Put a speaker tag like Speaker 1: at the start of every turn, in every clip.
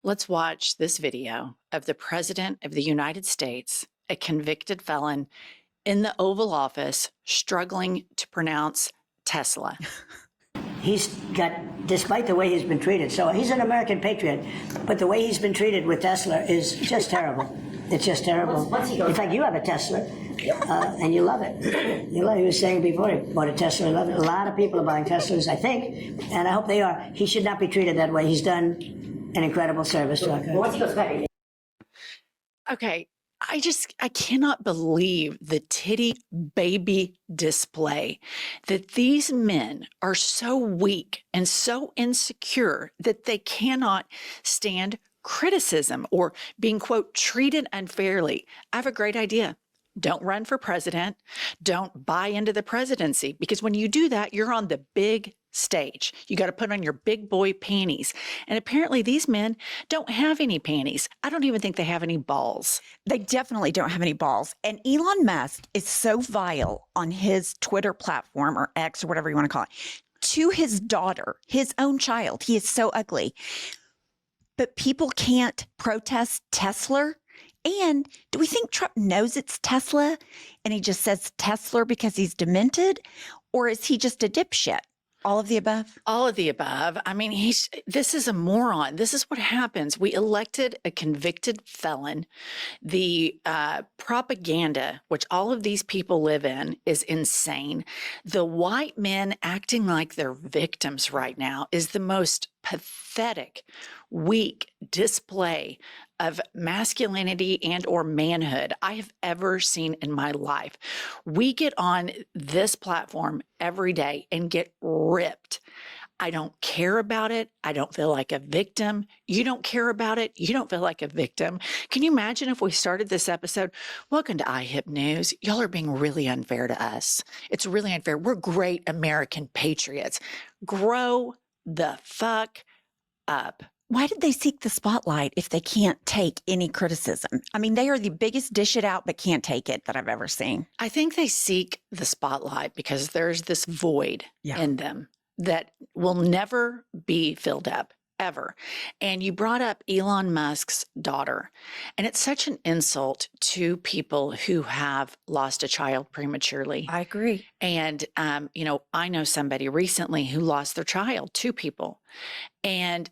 Speaker 1: Let's watch this video of the President of the United States, a convicted felon, in the Oval Office struggling to pronounce Tesla.
Speaker 2: He's got, despite the way he's been treated, so he's an American patriot, but the way he's been treated with Tesla is just terrible. It's just terrible. In fact, you have a Tesla, and you love it. You love it. He was saying before he bought a Tesla, he loved it. A lot of people are buying Teslas, I think, and I hope they are. He should not be treated that way. He's done an incredible service to our country.
Speaker 1: Okay, I cannot believe the titty baby display that these men are so weak and so insecure that they cannot stand criticism or being, quote, treated unfairly. I have a great idea. Don't run for president. Don't buy into the presidency, because when you do that, you're on the big stage. You got to put on your big boy panties. And apparently these men don't have any panties. I don't even think they have any balls.
Speaker 3: They definitely don't have any balls. And Elon Musk is so vile on his Twitter platform, or X, or whatever you want to call it, to his daughter, his own child. He is so ugly. But people can't protest Tesla. And do we think Trump knows it's Tesla and he just says Tesla because he's demented? Or is he just a dipshit? All of the above?
Speaker 1: All of the above. I mean, this is a moron. This is what happens. We elected a convicted felon. The propaganda, which all of these people live in, is insane. The white men acting like they're victims right now is the most pathetic, weak display of masculinity and or manhood I have ever seen in my life. We get on this platform every day and get ripped. I don't care about it. I don't feel like a victim. You don't care about it. You don't feel like a victim. Can you imagine if we started this episode? Welcome to IHIP News. Y'all are being really unfair to us. It's really unfair. We're great American patriots. Grow the fuck up.
Speaker 3: Why did they seek the spotlight if they can't take any criticism? I mean, they are the biggest dish it out, but can't take it that I've ever seen.
Speaker 1: I think they seek the spotlight because there's this void in them that will never be filled up, ever. And you brought up Elon Musk's daughter, and it's such an insult to people who have lost a child prematurely.
Speaker 3: I agree.
Speaker 1: And, I know somebody recently who lost their child, two people. And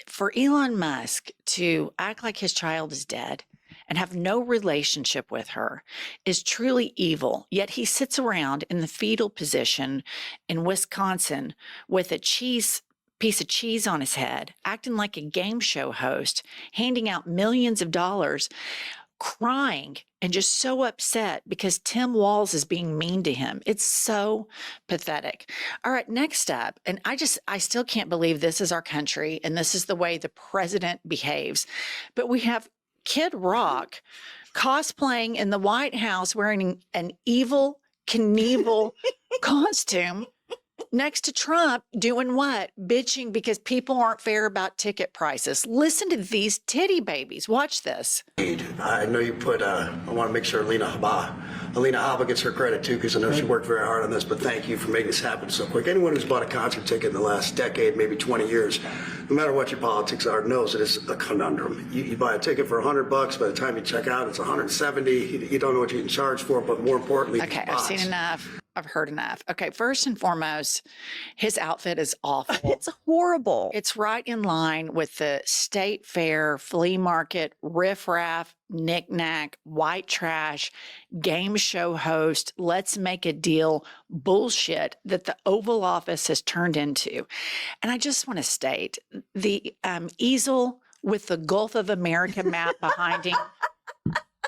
Speaker 1: for Elon Musk to act like his child is dead and have no relationship with her is truly evil. Yet he sits around in the fetal position in Wisconsin with a piece of cheese on his head, acting like a game show host, handing out millions of dollars, crying and just so upset because Tim Walz is being mean to him. It's so pathetic. All right, next up, and I still can't believe this is our country and this is the way the president behaves, but we have Kid Rock cosplaying in the White House wearing an evil Knievel costume next to Trump doing what? Bitching because people aren't fair about ticket prices. Listen to these titty babies. Watch this.
Speaker 4: I know you put, I want to make sure Alina Habba gets her credit too, because I know she worked very hard on this, but thank you for making this happen so quick. Anyone who's bought a concert ticket in the last decade, maybe 20 years, no matter what your politics are, knows it is a conundrum. You buy a ticket for $100, by the time you check out, it's 170. You don't know what you can charge for, but more importantly,
Speaker 1: okay, I've seen enough. I've heard enough. Okay, first and foremost, his outfit is awful.
Speaker 3: It's horrible.
Speaker 1: It's right in line with the state fair, flea market, riffraff, knick-knack, white trash, game show host, let's make a deal bullshit that the Oval Office has turned into. And I just want to state, the easel with the Gulf of America map behind him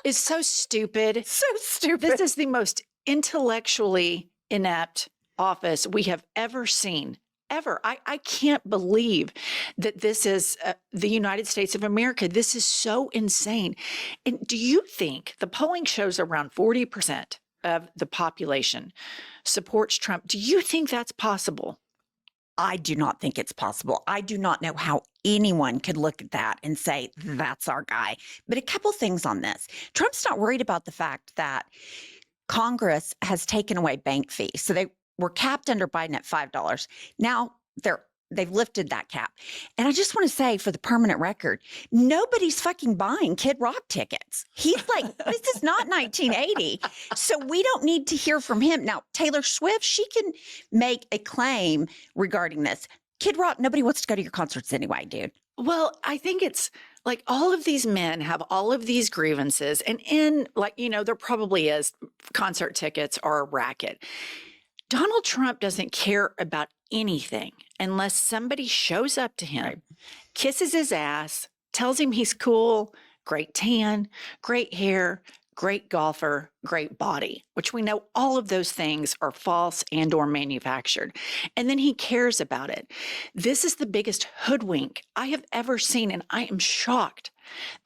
Speaker 1: is so stupid.
Speaker 3: So stupid.
Speaker 1: This is the most intellectually inept office we have ever seen, ever. I can't believe that this is the United States of America. This is so insane. And do you think the polling shows around 40% of the population supports Trump? Do you think that's possible?
Speaker 3: I do not think it's possible. I do not know how anyone could look at that and say, that's our guy. But a couple things on this. Trump's not worried about the fact that Congress has taken away bank fees. So they were capped under Biden at $5. Now they're they've lifted that cap. And I just want to say, for the permanent record, nobody's fucking buying Kid Rock tickets. He's like, this is not 1980. So we don't need to hear from him. Now, Taylor Swift, she can make a claim regarding this. Kid Rock, nobody wants to go to your concerts anyway, dude.
Speaker 1: Well, I think it's like all of these men have all of these grievances, and there probably is concert tickets are a racket. Donald Trump doesn't care about anything unless somebody shows up to him, kisses his ass, tells him he's cool, great tan, great hair, great golfer, great body, which we know all of those things are false and or manufactured. And then he cares about it. This is the biggest hoodwink I have ever seen. And I am shocked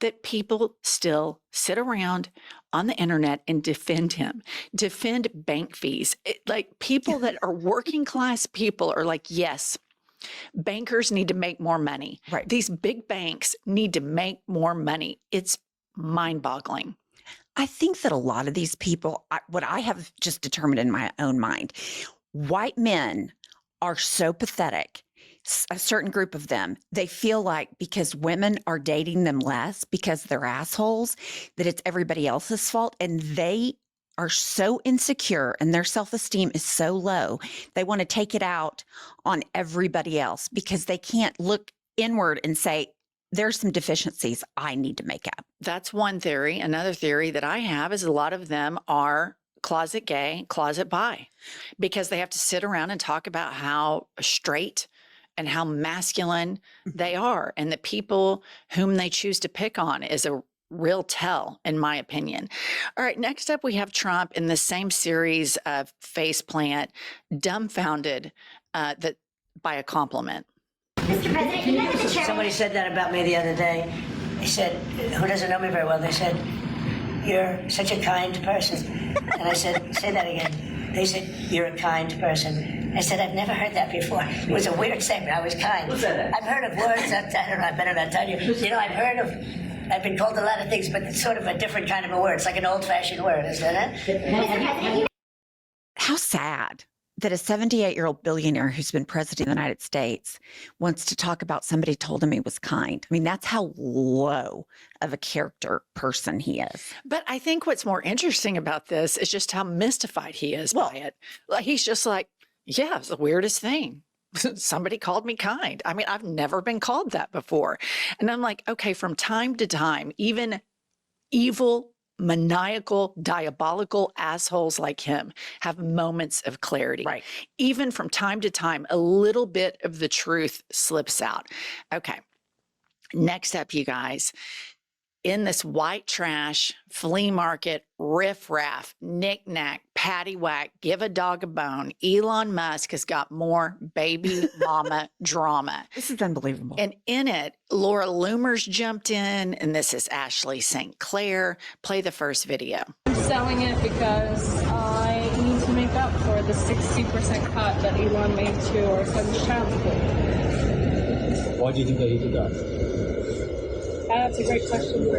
Speaker 1: that people still sit around on the internet and defend him, defend bank fees. Like people that are working class people are like, yes, bankers need to make more money.
Speaker 3: Right.
Speaker 1: These big banks need to make more money. It's mind-boggling.
Speaker 3: I think that a lot of these people, what I have just determined in my own mind, white men are so pathetic. A certain group of them, they feel like because women are dating them less because they're assholes, that it's everybody else's fault. And they are so insecure and their self-esteem is so low. They want to take it out on everybody else because they can't look inward and say, there's some deficiencies I need to make up.
Speaker 1: That's one theory. Another theory that I have is a lot of them are closet gay, closet bi, because they have to sit around and talk about how straight and how masculine they are. And the people whom they choose to pick on is a real tell, in my opinion. All right, next up, we have Trump in the same series of faceplant, dumbfounded that by a compliment.
Speaker 5: Mr. President, you know that the chairman...
Speaker 2: Somebody said that about me the other day. They said, who doesn't know me very well, they said, you're such a kind person. And I said, say that again. They said, you're a kind person. I said, I've never heard that before. It was a weird statement. I was kind. I've heard of words that, I don't know, I better not tell you. You know, I've been called a lot of things, but it's sort of a different kind of a word. It's like an old-fashioned word, isn't it?
Speaker 5: Mr. President,
Speaker 3: How sad that a 78-year-old billionaire who's been president of the United States wants to talk about somebody told him he was kind. I mean, that's how low of a character person he is.
Speaker 1: But I think what's more interesting about this is just how mystified he is by it. Like, he's just like, yeah, it's the weirdest thing. Somebody called me kind. I mean, I've never been called that before. And I'm like, okay, from time to time, even evil, maniacal, diabolical assholes like him have moments of clarity.
Speaker 3: Right.
Speaker 1: Even from time to time, a little bit of the truth slips out. Okay. Next up, you guys, in this white trash flea market riffraff, knick-knack, paddywhack, give a dog a bone, Elon Musk has got more baby mama drama.
Speaker 3: This is unbelievable.
Speaker 1: And in it, Laura Loomer's jumped in, and this is Ashley St. Clair. Play the first video.
Speaker 6: I'm selling it because I need to make up for the 60% cut that Elon made to our son's child support.
Speaker 7: Why do you think that he did that?
Speaker 6: That's a great question.
Speaker 7: You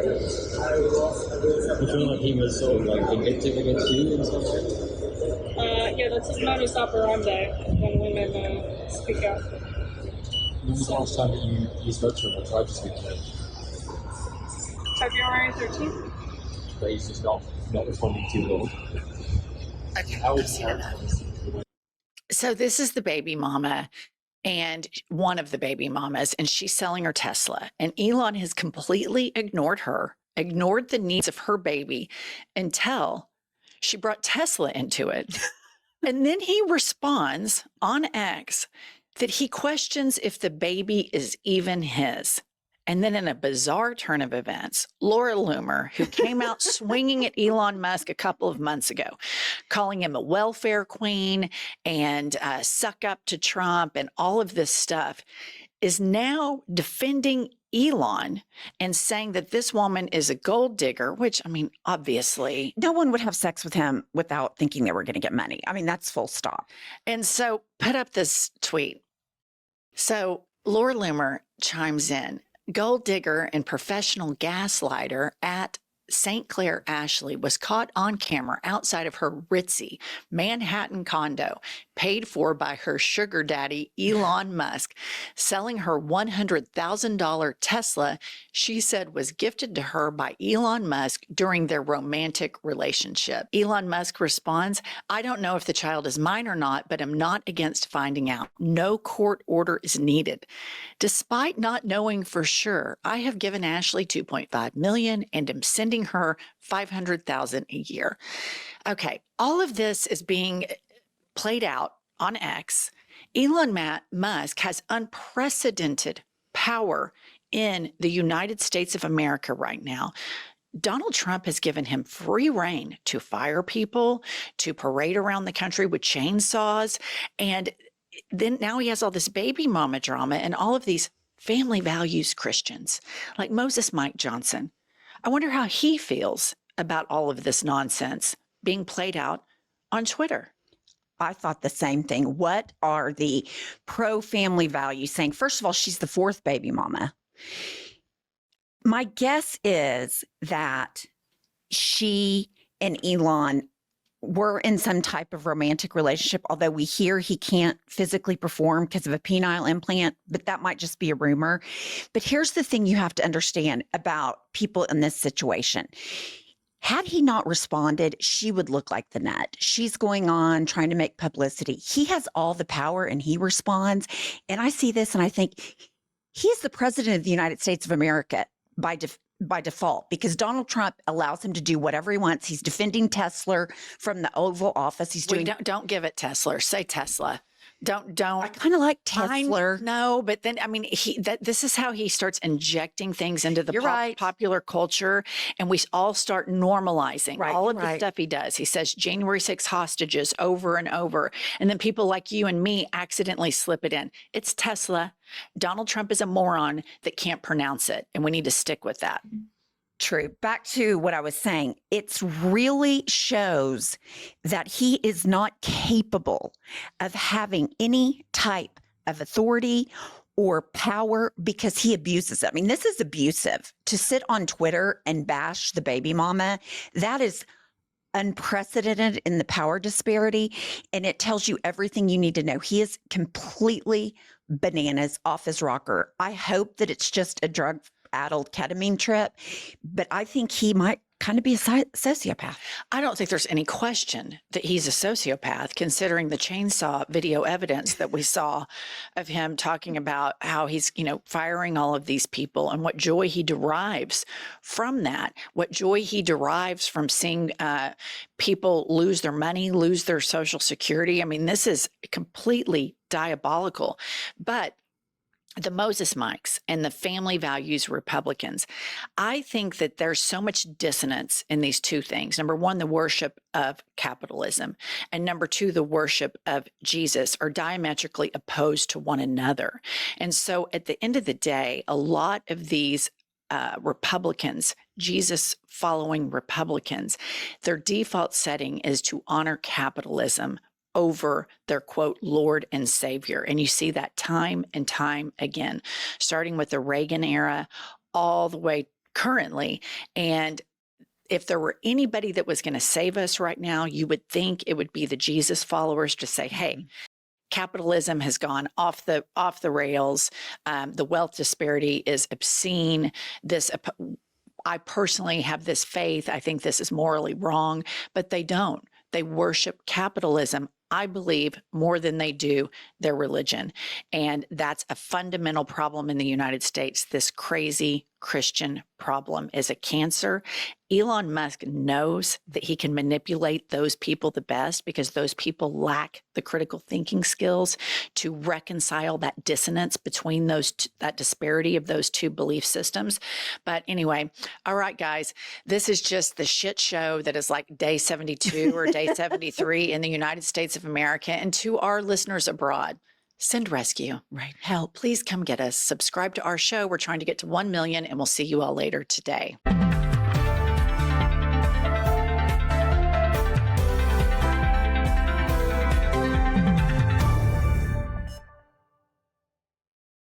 Speaker 7: feel like he was sort of like vindictive against you in some way?
Speaker 6: Yeah, that's his modus operandi when women speak out.
Speaker 7: When was the last time that you spoke to him or tried to speak to him?
Speaker 6: February 13th.
Speaker 7: But he's just not responding to you at all. How would you
Speaker 1: So this is the baby mama, and one of the baby mamas, and she's selling her Tesla. And Elon has completely ignored her, ignored the needs of her baby until she brought Tesla into it. And then he responds on X that he questions if the baby is even his. And then in a bizarre turn of events, Laura Loomer, who came out swinging at Elon Musk a couple of months ago, calling him a welfare queen and suck up to Trump and all of this stuff, is now defending Elon and saying that this woman is a gold digger, which, I mean, obviously.
Speaker 3: No one would have sex with him without thinking they were going to get money. I mean, that's full stop.
Speaker 1: And so put up this tweet. So Laura Loomer chimes in. Gold digger and professional gaslighter at St. Clair Ashley was caught on camera outside of her ritzy Manhattan condo, paid for by her sugar daddy, Elon Musk, selling her $100,000 Tesla she said was gifted to her by Elon Musk during their romantic relationship. Elon Musk responds, "I don't know if the child is mine or not, but I'm not against finding out. No court order is needed. Despite not knowing for sure, I have given Ashley $2.5 million and am sending her $500,000 a year." Okay, all of this is being played out on X. Elon Musk has unprecedented power in the United States of America right now. Donald Trump has given him free rein to fire people, to parade around the country with chainsaws, and then now he has all this baby mama drama and all of these family values Christians like Moses Mike Johnson. I wonder how he feels about all of this nonsense being played out on Twitter.
Speaker 3: I thought the same thing. What are the pro-family values saying? First of all, she's the fourth baby mama. My guess is that she and Elon were in some type of romantic relationship, although we hear he can't physically perform because of a penile implant, but that might just be a rumor. But here's the thing you have to understand about people in this situation. Had he not responded, she would look like the nut. She's going on trying to make publicity. He has all the power and he responds. And I see this and I think he's the president of the United States of America by default, because Donald Trump allows him to do whatever he wants. He's defending Tesla from the Oval Office. He's doing.
Speaker 1: Don't give it Tesla. Say Tesla. Don't.
Speaker 3: I kind of like Tesla.
Speaker 1: No, but then I mean, this is how he starts injecting things into the popular culture, and we all start normalizing all of the stuff he does. He says January 6 hostages over and over, and then people like you and me accidentally slip it in. It's Tesla. Donald Trump is a moron that can't pronounce it, and we need to stick with that.
Speaker 3: True. Back to what I was saying. It really shows that he is not capable of having any type of authority or power because he abuses it. I mean, this is abusive. To sit on Twitter and bash the baby mama, that is unprecedented in the power disparity. And it tells you everything you need to know. He is completely bananas, off his rocker. I hope that it's just a drug-addled ketamine trip, but I think he might kind of be a sociopath.
Speaker 1: I don't think there's any question that he's a sociopath, considering the chainsaw video evidence that we saw of him talking about how he's, firing all of these people and what joy he derives from that, what joy he derives from seeing people lose their money, lose their Social Security. I mean, this is completely diabolical. But the Moses Mikes and the family values Republicans, I think that there's so much dissonance in these two things. Number one, the worship of capitalism, and number two, the worship of Jesus are diametrically opposed to one another. And so at the end of the day, a lot of these Republicans, Jesus following Republicans, their default setting is to honor capitalism over their quote Lord and Savior. And you see that time and time again, starting with the Reagan era all the way currently. And if there were anybody that was going to save us right now, you would think it would be the Jesus followers to say, hey, capitalism has gone off the rails. The wealth disparity is obscene. I personally have this faith. I think this is morally wrong, but they don't. They worship capitalism, I believe, more than they do their religion. And that's a fundamental problem in the United States. This crazy Christian problem is a cancer. Elon Musk knows that he can manipulate those people the best because those people lack the critical thinking skills to reconcile that dissonance between that disparity of those two belief systems. But anyway, all right, guys, this is just the shit show that is like day 72 or day 73 in the United States of America. And to our listeners abroad, send rescue.
Speaker 3: Right.
Speaker 1: Help. Please come get us. Subscribe to our show. We're trying to get to 1 million, and we'll see you all later today.